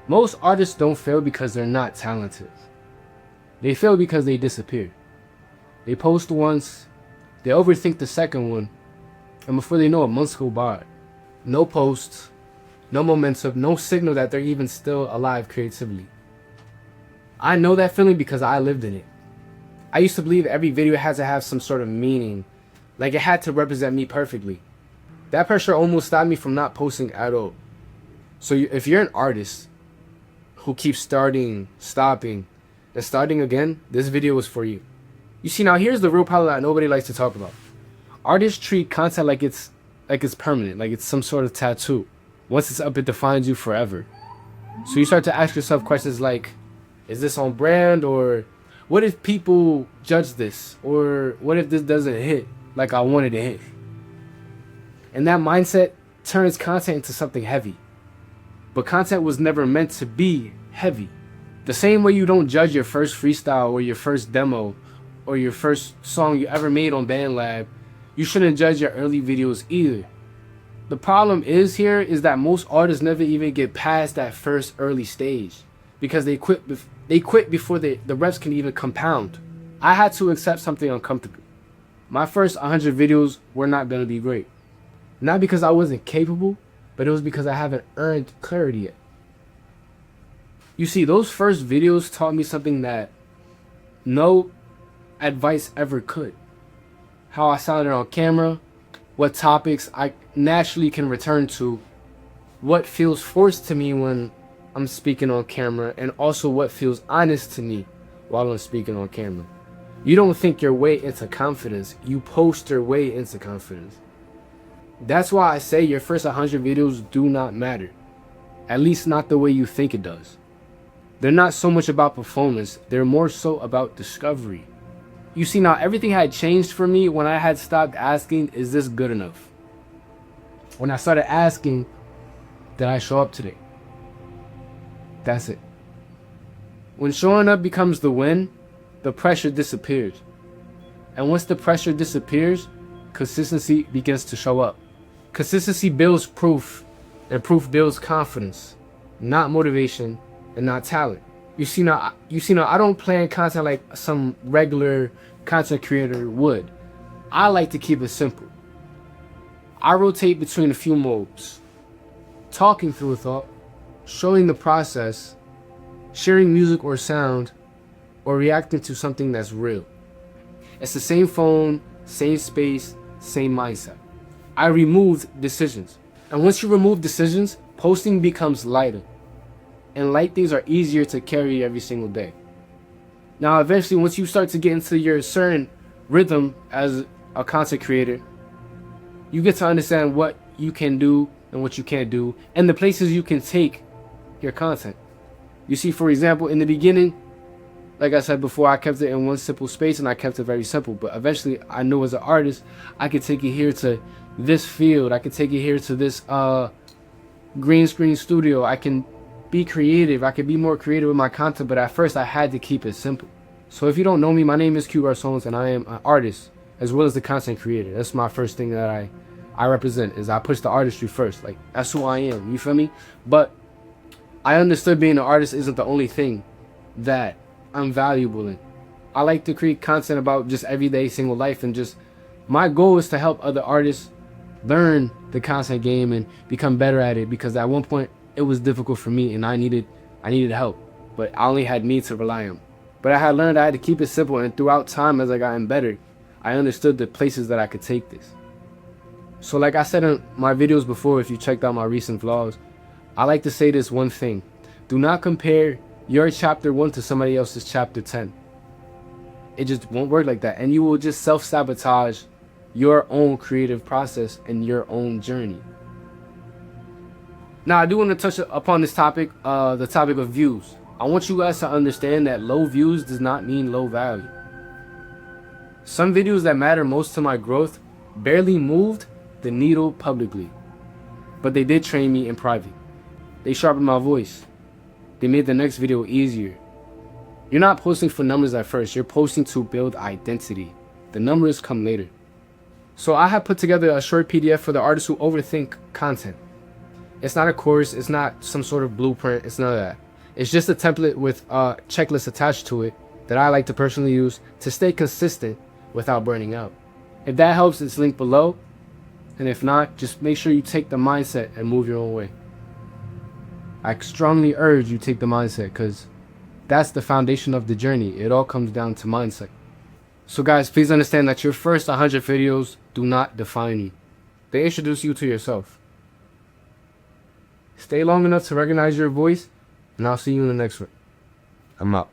Most artists don't fail because they're not talented. They fail because they disappear. They post once, they overthink the second one, and before they know it, months go by. No posts, no momentum, no signal that they're even still alive creatively. I know that feeling because I lived in it. I used to believe every video had to have some sort of meaning, like it had to represent me perfectly. That pressure almost stopped me from not posting at all. So if you're an artist who keeps starting, stopping, and starting again, this video is for you. You see, now here's the real problem that nobody likes to talk about. Artists treat content like it's permanent, like it's some sort of tattoo. Once it's up, it defines you forever. So you start to ask yourself questions like, is this on brand? Or what if people judge this? Or what if this doesn't hit like I wanted to hit? And that mindset turns content into something heavy. But content was never meant to be heavy. The same way you don't judge your first freestyle or your first demo or your first song you ever made on BandLab, you shouldn't judge your early videos either. The problem is that most artists never even get past that first early stage because they quit before the reps can even compound. I had to accept something uncomfortable. My first 100 videos were not going to be great. Not because I wasn't capable, but it was because I haven't earned clarity yet. You see, those first videos taught me something that no advice ever could. How I sounded on camera, what topics I naturally can return to, what feels forced to me when I'm speaking on camera, and also what feels honest to me while I'm speaking on camera. You don't think your way into confidence, you post your way into confidence. That's why I say your first 100 videos do not matter. At least not the way you think it does. They're not so much about performance, they're more so about discovery. You see, now everything had changed for me when I had stopped asking, is this good enough? When I started asking, did I show up today? That's it. When showing up becomes the win, the pressure disappears. And once the pressure disappears, consistency begins to show up. Consistency builds proof, and proof builds confidence, not motivation and not talent. You see now, I don't plan content like some regular content creator would. I like to keep it simple. I rotate between a few modes: talking through a thought, showing the process, sharing music or sound, or reacting to something that's real. It's the same phone, same space, same mindset. I removed decisions. And once you remove decisions, posting becomes lighter. And light things are easier to carry every single day. Now, eventually, once you start to get into your certain rhythm as a content creator, you get to understand what you can do and what you can't do, and the places you can take your content. You see, for example, in the beginning, like I said before, I kept it in one simple space and I kept it very simple. But eventually, I knew as an artist, I could take it here to this field. I could take it here to this green screen studio. I can be creative. I could be more creative with my content. But at first, I had to keep it simple. So if you don't know me, my name is Q Garçons, and I am an artist as well as the content creator. That's my first thing that I represent, is I push the artistry first. Like, that's who I am. You feel me? But I understood being an artist isn't the only thing that I'm valuable in. I like to create content about just everyday single life, and just my goal is to help other artists learn the content game and become better at it, because at one point it was difficult for me and I needed help, but I only had me to rely on. But I had learned I had to keep it simple, and throughout time, as I gotten better, I understood the places that I could take this. So like I said in my videos before, if you checked out my recent vlogs, I like to say this one thing: do not compare your chapter 1 to somebody else's chapter 10. It just won't work like that, and you will just self-sabotage your own creative process and your own journey. Now, I do want to touch upon this topic, the topic of views. I want you guys to understand that low views does not mean low value. Some videos that matter most to my growth barely moved the needle publicly, but they did train me in private. They sharpened my voice. They made the next video easier. You're not posting for numbers at first. You're posting to build identity. The numbers come later. So I have put together a short PDF for the artists who overthink content. It's not a course. It's not some sort of blueprint. It's none of that. It's just a template with a checklist attached to it that I like to personally use to stay consistent without burning out. If that helps, it's linked below. And if not, just make sure you take the mindset and move your own way. I strongly urge you take the mindset, because that's the foundation of the journey. It all comes down to mindset. So guys, please understand that your first 100 videos do not define you. They introduce you to yourself. Stay long enough to recognize your voice, and I'll see you in the next one. I'm out.